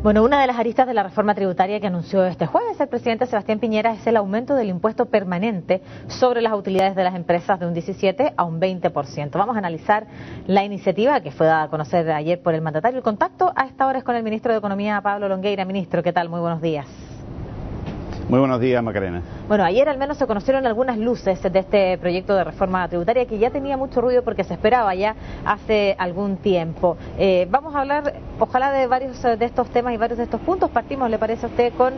Bueno, una de las aristas de la reforma tributaria que anunció este jueves el presidente Sebastián Piñera es el aumento del impuesto permanente sobre las utilidades de las empresas de un 17 a un 20%. Vamos a analizar la iniciativa que fue dada a conocer ayer por el mandatario. El contacto a esta hora es con el ministro de Economía, Pablo Longueira. Ministro, ¿qué tal? Muy buenos días. Muy buenos días, Macarena. Bueno, ayer al menos se conocieron algunas luces de este proyecto de reforma tributaria que ya tenía mucho ruido porque se esperaba ya hace algún tiempo. Vamos a hablar, ojalá, de varios de estos temas y varios de estos puntos. Partimos, ¿le parece a usted, con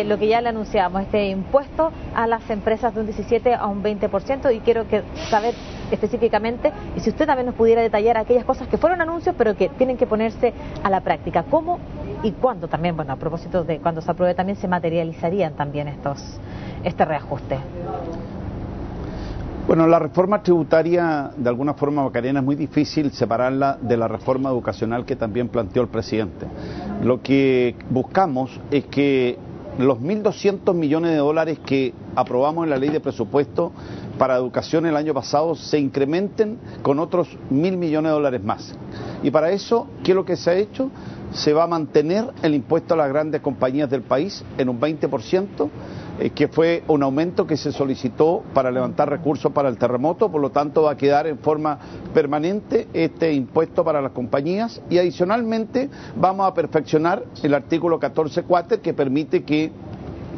lo que ya le anunciamos, este impuesto a las empresas de un 17 a un 20%? Y quiero saber específicamente, y si usted también nos pudiera detallar aquellas cosas que fueron anuncios pero que tienen que ponerse a la práctica. ¿Cómo y cuándo también? Bueno, a propósito de cuando se apruebe, también se materializarían también este reajuste. Bueno, la reforma tributaria, de alguna forma, Macarena, es muy difícil separarla de la reforma educacional que también planteó el presidente. Lo que buscamos es que los 1.200 millones de dólares que aprobamos en la ley de presupuesto para educación el año pasado se incrementen con otros 1.000 millones de dólares más. Y para eso, ¿qué es lo que se ha hecho? Se va a mantener el impuesto a las grandes compañías del país en un 20%, que fue un aumento que se solicitó para levantar recursos para el terremoto. Por lo tanto, va a quedar en forma permanente este impuesto para las compañías, y adicionalmente vamos a perfeccionar el artículo 14.4, que permite que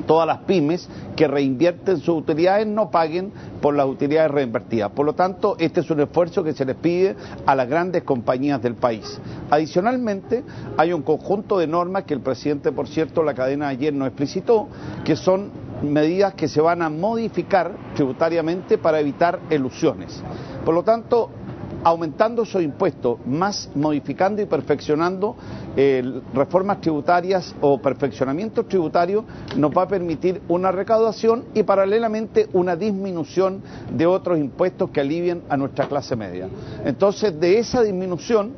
todas las pymes que reinvierten sus utilidades no paguen por las utilidades reinvertidas. Por lo tanto, este es un esfuerzo que se les pide a las grandes compañías del país. Adicionalmente, hay un conjunto de normas que el presidente, por cierto, la cadena ayer nos explicitó, que son medidas que se van a modificar tributariamente para evitar elusiones. Por lo tanto, aumentando esos impuestos, más modificando y perfeccionando reformas tributarias o perfeccionamientos tributarios, nos va a permitir una recaudación y paralelamente una disminución de otros impuestos que alivien a nuestra clase media. Entonces, de esa disminución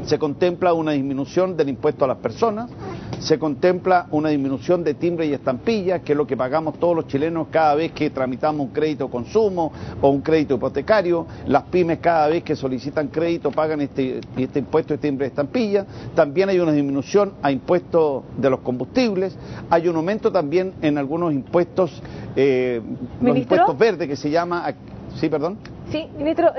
se contempla una disminución del impuesto a las personas, se contempla una disminución de timbre y estampilla, que es lo que pagamos todos los chilenos cada vez que tramitamos un crédito de consumo o un crédito hipotecario. Las pymes, cada vez que solicitan crédito, pagan este impuesto de timbre y estampilla. También hay una disminución a impuestos de los combustibles. Hay un aumento también en algunos impuestos, los impuestos verdes, que se llama... Sí, perdón. Sí, ministro,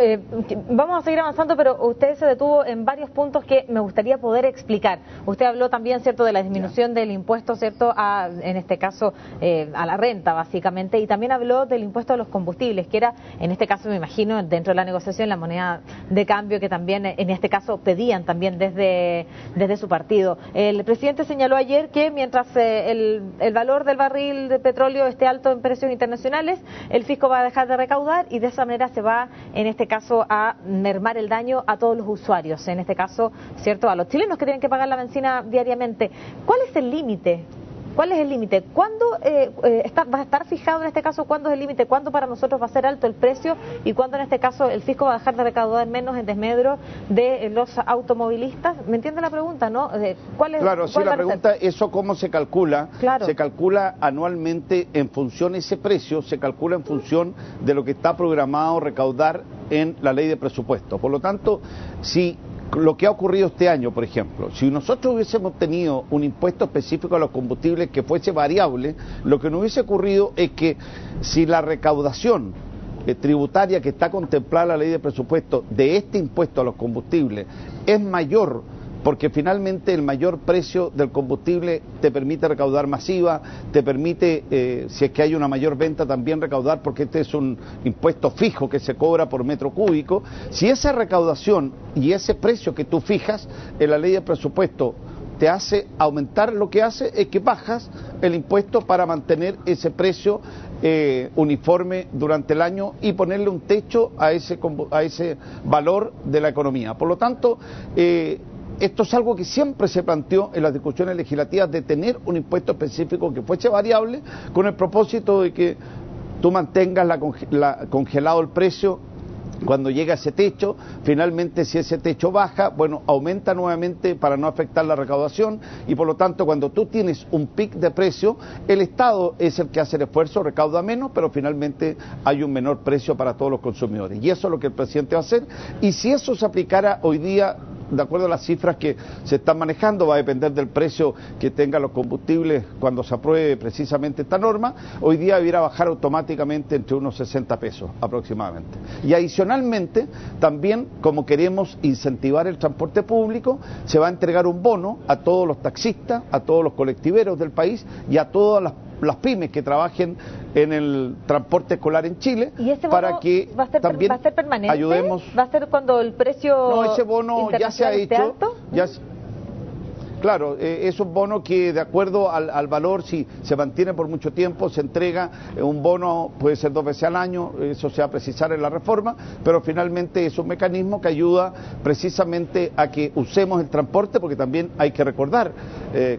vamos a seguir avanzando, pero usted se detuvo en varios puntos que me gustaría poder explicar. Usted habló también, ¿cierto?, de la disminución del impuesto, ¿cierto?, en este caso a la renta, básicamente, y también habló del impuesto a los combustibles, que era, en este caso, me imagino, dentro de la negociación, la moneda de cambio que también, en este caso, pedían también desde su partido. El presidente señaló ayer que mientras el valor del barril de petróleo esté alto en precios internacionales, el fisco va a dejar de recaudar y de esa manera se va, en este caso, a mermar el daño a todos los usuarios, en este caso, ¿cierto?, a los chilenos que tienen que pagar la benzina diariamente. ¿Cuál es el límite? ¿Cuál es el límite? ¿Cuándo va a estar fijado en este caso? ¿Cuándo es el límite? ¿Cuándo para nosotros va a ser alto el precio? ¿Y cuándo en este caso el fisco va a dejar de recaudar menos en desmedro de los automovilistas? ¿Me entiende la pregunta, no? Claro, sí, la pregunta, ¿eso cómo se calcula? Claro. Se calcula anualmente en función, ese precio se calcula en función de lo que está programado recaudar en la ley de presupuesto. Por lo tanto, si lo que ha ocurrido este año, por ejemplo, si nosotros hubiésemos tenido un impuesto específico a los combustibles que fuese variable, lo que no hubiese ocurrido es que si la recaudación tributaria que está contemplada en la ley de presupuesto de este impuesto a los combustibles es mayor, porque finalmente el mayor precio del combustible te permite recaudar masiva, te permite, si es que hay una mayor venta, también recaudar, porque este es un impuesto fijo que se cobra por metro cúbico. Si esa recaudación y ese precio que tú fijas en la ley de presupuesto te hace aumentar, lo que hace es que bajas el impuesto para mantener ese precio uniforme durante el año y ponerle un techo a ese valor de la economía. Por lo tanto, esto es algo que siempre se planteó en las discusiones legislativas, de tener un impuesto específico que fuese variable, con el propósito de que tú mantengas congelado el precio Cuando llega ese techo, finalmente si ese techo baja, bueno, aumenta nuevamente para no afectar la recaudación y por lo tanto cuando tú tienes un pic de precio, el Estado es el que hace el esfuerzo, recauda menos, pero finalmente hay un menor precio para todos los consumidores. Y eso es lo que el presidente va a hacer. Y si eso se aplicara hoy día, de acuerdo a las cifras que se están manejando, va a depender del precio que tengan los combustibles cuando se apruebe precisamente esta norma, hoy día debiera bajar automáticamente entre unos 60 pesos aproximadamente. Y adicionalmente, también como queremos incentivar el transporte público, se va a entregar un bono a todos los taxistas, a todos los colectiveros del país y a todas las pymes que trabajen en el transporte escolar en Chile, ¿y ese bono para que va a ser permanente? Ayudemos. ¿Va a ser cuando el precio No, ese bono ya se ha hecho. Claro, es un bono que de acuerdo al valor, si se mantiene por mucho tiempo, se entrega un bono, puede ser 2 veces al año, eso se va a precisar en la reforma, pero finalmente es un mecanismo que ayuda precisamente a que usemos el transporte, porque también hay que recordar,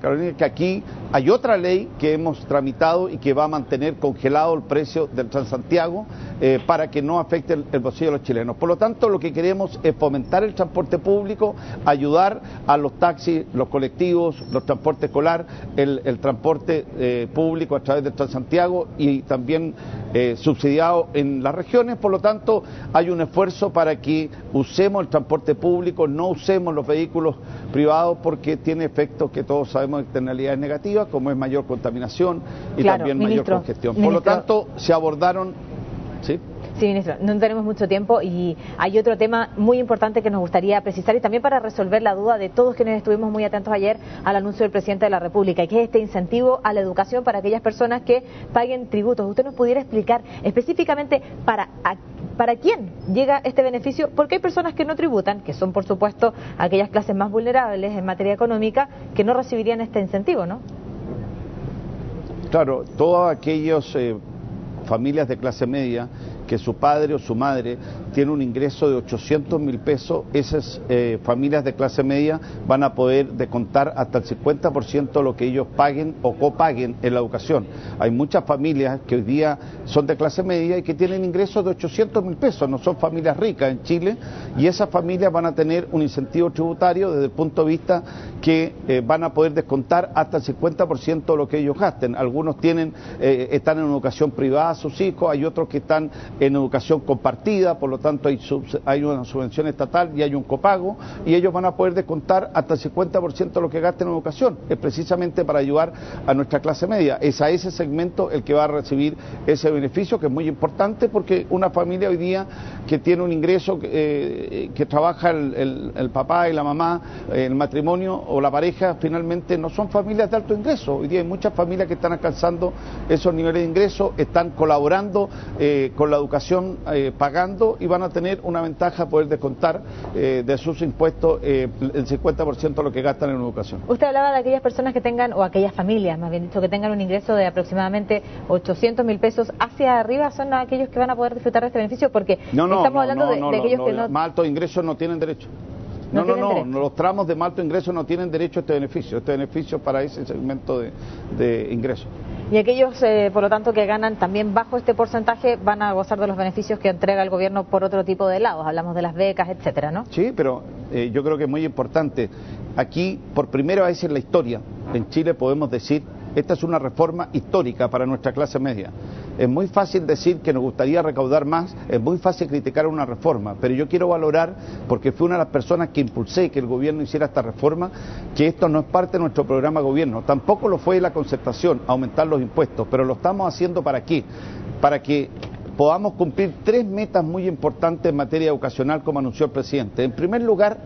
Carolina, que aquí hay otra ley que hemos tramitado y que va a mantener congelado el precio del Transantiago para que no afecte el bolsillo de los chilenos. Por lo tanto, lo que queremos es fomentar el transporte público, ayudar a los taxis, los colectivos, los transportes escolar, el transporte público a través del Transantiago y también subsidiado en las regiones. Por lo tanto, hay un esfuerzo para que usemos el transporte público, no usemos los vehículos privados porque tiene efectos que todos sabemos, externalidades negativas, como es mayor contaminación y también mayor congestión. Por lo tanto, se abordaron... ¿Sí? Sí, ministro, no tenemos mucho tiempo y hay otro tema muy importante que nos gustaría precisar y también para resolver la duda de todos quienes estuvimos muy atentos ayer al anuncio del presidente de la República, y que es este incentivo a la educación para aquellas personas que paguen tributos. ¿Usted nos pudiera explicar específicamente para quién llega este beneficio? Porque hay personas que no tributan, que son por supuesto aquellas clases más vulnerables en materia económica, que no recibirían este incentivo, ¿no? Claro, todos aquellos familias de clase media que su padre o su madre tiene un ingreso de 800.000 pesos, esas familias de clase media van a poder descontar hasta el 50% de lo que ellos paguen o copaguen en la educación. Hay muchas familias que hoy día son de clase media y que tienen ingresos de 800.000 pesos, no son familias ricas en Chile, y esas familias van a tener un incentivo tributario desde el punto de vista que van a poder descontar hasta el 50% de lo que ellos gasten. Algunos están en educación privada sus hijos, hay otros que están en educación compartida, por lo tanto hay una subvención estatal y hay un copago, y ellos van a poder descontar hasta el 50% de lo que gasten en educación. Es precisamente para ayudar a nuestra clase media. Es a ese segmento el que va a recibir ese beneficio, que es muy importante, porque una familia hoy día que tiene un ingreso, que trabaja el papá y la mamá, el matrimonio o la pareja, finalmente no son familias de alto ingreso. Hoy día hay muchas familias que están alcanzando esos niveles de ingreso, están colaborando con la educación, pagando, y van a tener una ventaja poder descontar de sus impuestos el 50% de lo que gastan en educación. Usted hablaba de aquellas personas que tengan, o aquellas familias, más bien dicho, que tengan un ingreso de aproximadamente 800.000 pesos hacia arriba, son aquellos que van a poder disfrutar de este beneficio, porque estamos hablando de aquellos que no... Más altos ingresos no tienen derecho. No, los tramos de más alto ingreso no tienen derecho a este beneficio para ese segmento de ingresos. Y aquellos, por lo tanto, que ganan también bajo este porcentaje van a gozar de los beneficios que entrega el gobierno por otro tipo de lados, hablamos de las becas, etcétera, ¿no? Sí, pero yo creo que es muy importante. Aquí, por primera vez en la historia, en Chile podemos decir, esta es una reforma histórica para nuestra clase media. Es muy fácil decir que nos gustaría recaudar más, es muy fácil criticar una reforma, pero yo quiero valorar, porque fui una de las personas que impulsé que el gobierno hiciera esta reforma, que esto no es parte de nuestro programa de gobierno, tampoco lo fue la concertación, aumentar los impuestos, pero lo estamos haciendo ¿para qué? Para que podamos cumplir 3 metas muy importantes en materia educacional, como anunció el presidente. En primer lugar,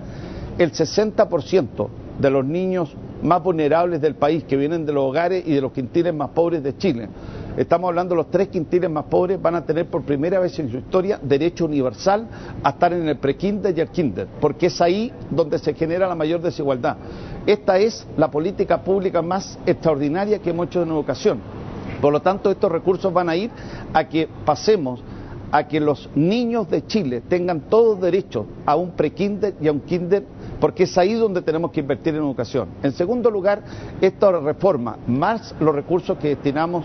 el 60% de los niños más vulnerables del país, que vienen de los hogares y de los quintiles más pobres de Chile. Estamos hablando de los 3 quintiles más pobres, van a tener por primera vez en su historia derecho universal a estar en el prekinder y el kinder, porque es ahí donde se genera la mayor desigualdad. Esta es la política pública más extraordinaria que hemos hecho en educación. Por lo tanto, estos recursos van a ir a que pasemos a que los niños de Chile tengan todos derecho a un prekinder y a un kinder, porque es ahí donde tenemos que invertir en educación. En segundo lugar, esta reforma, más los recursos que destinamos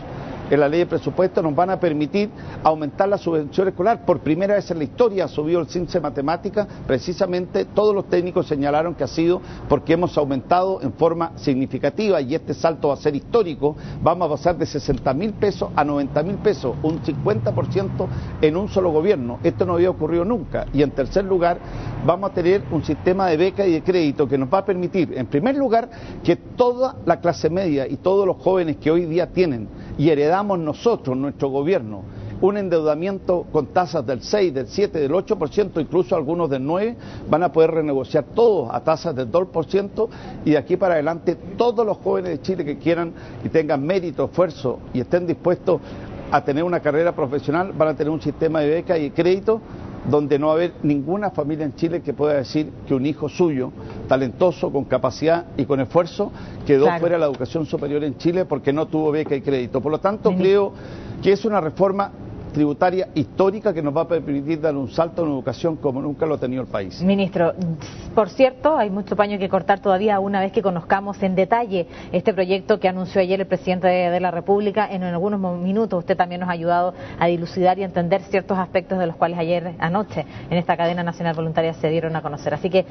en la ley de presupuesto nos van a permitir aumentar la subvención escolar. Por primera vez en la historia ha subido el CINSE Matemática, precisamente todos los técnicos señalaron que ha sido porque hemos aumentado en forma significativa y este salto va a ser histórico. Vamos a pasar de 60.000 pesos a 90.000 pesos, un 50% en un solo gobierno. Esto no había ocurrido nunca. Y en tercer lugar, vamos a tener un sistema de beca y de crédito que nos va a permitir, en primer lugar, que toda la clase media y todos los jóvenes que hoy día tienen y heredamos nosotros, nuestro gobierno, un endeudamiento con tasas del 6, del 7, del 8%, incluso algunos del 9%, van a poder renegociar todos a tasas del 2%, y de aquí para adelante todos los jóvenes de Chile que quieran y tengan mérito, esfuerzo y estén dispuestos a tener una carrera profesional van a tener un sistema de beca y crédito donde no va a haber ninguna familia en Chile que pueda decir que un hijo suyo, talentoso, con capacidad y con esfuerzo, quedó fuera de la educación superior en Chile porque no tuvo beca y crédito. Por lo tanto, creo que es una reforma tributaria histórica que nos va a permitir dar un salto en educación como nunca lo ha tenido el país. Ministro, por cierto, hay mucho paño que cortar todavía una vez que conozcamos en detalle este proyecto que anunció ayer el presidente de la República. En algunos minutos usted también nos ha ayudado a dilucidar y entender ciertos aspectos de los cuales ayer anoche en esta cadena nacional voluntaria se dieron a conocer. Así que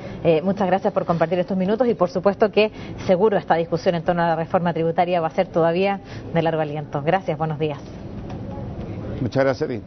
muchas gracias por compartir estos minutos y por supuesto que seguro esta discusión en torno a la reforma tributaria va a ser todavía de largo aliento. Gracias, buenos días. Muchas gracias a ti.